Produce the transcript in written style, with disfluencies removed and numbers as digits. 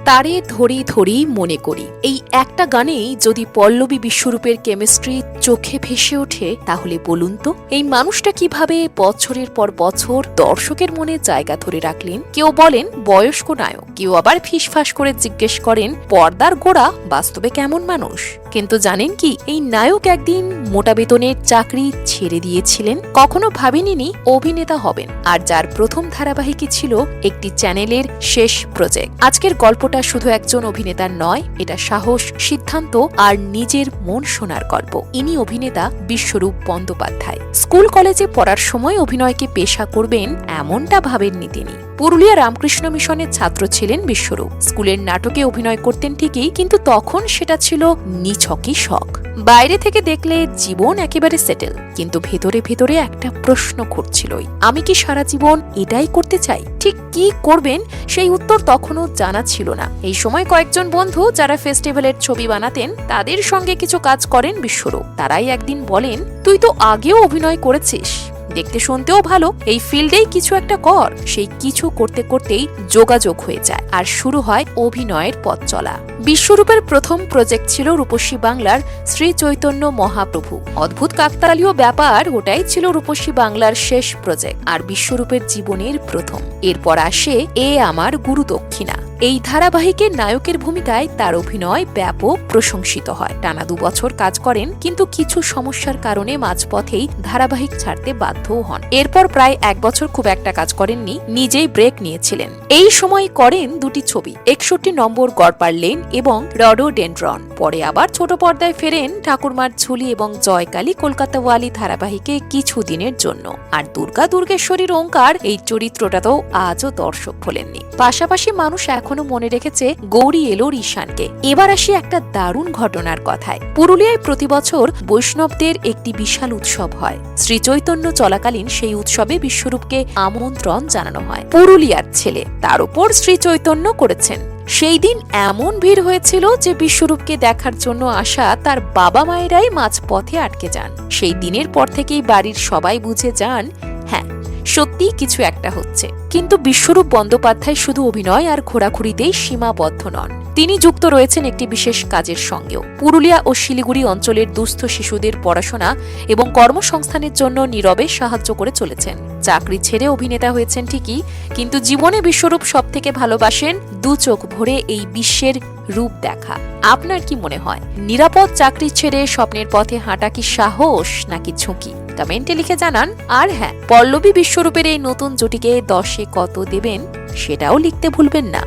তারে ধরি ধরি মনে করি, এই একটা গানেই যদি পল্লবী বিশ্বরূপের কেমিস্ট্রি চোখে ভেসে ওঠে, তাহলে বলুন তো এই মানুষটা কিভাবে বছরের পর বছর দর্শকের মনে জায়গা ধরে রাখলেন। কেউ বলেন বয়স্ক নায়ক, কেউ আবার ফিসফাস করে জিজ্ঞেস করেন পর্দার গোড়া বাস্তবে কেমন মানুষ। কিন্তু জানেন কি, এই নায়ক একদিন মোটা বেতনের চাকরি ছেড়ে দিয়েছিলেন, কখনো ভাবেননি অভিনেতা হবেন, আর যার প্রথম ধারাবাহিকই ছিল একটি চ্যানেলের শেষ প্রজেক্ট। আজকের গল্পটা শুধু একজন অভিনেতার নয়, এটা সাহস, সিদ্ধান্ত আর নিজের মন শোনার গল্প। ইনি অভিনেতা বিশ্বরূপ বন্দ্যোপাধ্যায়। স্কুল কলেজে পড়ার সময় অভিনয়কে পেশা করবেন এমনটা ভাবেননি তিনি। পুরুলিয়া রামকৃষ্ণ মিশনের ছাত্র ছিলেন বিশ্বরূপ। স্কুলের নাটকে অভিনয় করতেন ঠিকই, কিন্তু তখন সেটা ছিল নিছকই শখ। বাইরে থেকে দেখলে জীবন একেবারে সেটেল, কিন্তু ভেতরে ভেতরে একটা প্রশ্ন ঘুরছিলই, আমি কি সারা জীবন এটাই করতে চাই? ঠিক কি করবেন সেই উত্তর তখনও জানা ছিল না। এই সময় কয়েকজন বন্ধু যারা ফেস্টিভ্যালের ছবি বানাতেন, তাদের সঙ্গে কিছু কাজ করেন বিশ্বরূপ। তারাই একদিন বলেন, তুই তো আগেও অভিনয় করেছিস, দেখতে শুনতেও ভালো, এই ফিল্ডেই কিছু একটা কর। সেই কিছু করতে করতেই যোগাযোগ হয়ে যায়, আর শুরু হয় অভিনয়ের পথ চলা। বিশ্বরূপের প্রথম প্রজেক্ট ছিল রূপসী বাংলার শ্রী চৈতন্য মহাপ্রভু। অদ্ভুত কাকতালীয় ব্যাপার, ওটাই ছিল রূপসী বাংলার শেষ প্রজেক্ট আর বিশ্বরূপের জীবনের প্রথম। এরপর আসে এ আমার গুরু দক্ষিণা। এই ধারাবাহিকের নায়কের ভূমিকায় তার অভিনয় ব্যাপক প্রশংসিত হয়। টানা 2 বছর কাজ করেন, কিন্তু কিছু সমস্যার কারণে মাঝপথেই ধারাবাহিক ছাড়তে বাধ্যও হন। এরপর প্রায় 1 বছর খুব একটা কাজ করেননি, নিজেই ব্রেক নিয়েছিলেন। এই সময় করেন 2টি ছবি, 61 নম্বর গড়পার লেন এবং রডোডেনড্রন। পরে আবার ছোট পর্দায় ফেরেন ঠাকুরমার ঝুলি এবং জয়কালী কলকাতা ওয়ালি ধারাবাহিকে কিছুদিনের জন্য। আর দুর্গা দুর্গেশ্বরীর ওঙ্কার এই চরিত্রটা তো আজও দর্শক ভোলেননি। পাশাপাশি মানুষ এখনো মনে রেখেছে গৌরী এলোর ঈশানকে। এবার আসি একটা দারুণ ঘটনার কথায়। পুরুলিয়ায় প্রতি বছর বৈষ্ণবদের একটি বিশাল উৎসব হয়। শ্রী চৈতন্য চলাকালীন সেই উৎসবে বিশ্বরূপকে আমন্ত্রণ জানানো হয়। পুরুলিয়ার ছেলে, তার উপর শ্রী চৈতন্য করেছেন। সেই দিন এমন ভিড় হয়েছিল যে বিশ্বরূপকে দেখার জন্য আসা তার বাবা মায়েরাই মাঝপথে আটকে যান। সেই দিনের পর থেকেই বাড়ির সবাই বুঝে যান, হ্যাঁ সত্যি কিছু একটা হচ্ছে। কিন্তু বিশ্বরূপ বন্দ্যোপাধ্যায় শুধু অভিনয় আর ঘোরাঘুরিতেই সীমাবদ্ধ নন। তিনি যুক্ত রয়েছেন একটি বিশেষ কাজের সঙ্গেও। পুরুলিয়া ও শিলিগুড়ি অঞ্চলের দুস্থ শিশুদের পড়াশোনা এবং কর্মসংস্থানের জন্য নীরবে সাহায্য করে চলেছেন। চাকরি ছেড়ে অভিনেতা হয়েছেন ঠিকই, কিন্তু জীবনে বিশ্বরূপ সবথেকে ভালোবাসেন 2 চোখ ভরে এই বিশ্বের রূপ দেখা। আপনার কি মনে হয়, নিরাপদ চাকরি ছেড়ে স্বপ্নের পথে হাঁটা কি সাহস নাকি ঝুঁকি? কমেন্টে লিখে জানান। আর হ্যাঁ, পল্লবী বিশ্বরূপের এই নতুন জুটিকে 10-এ কত দেবেন সেটাও লিখতে ভুলবেন না।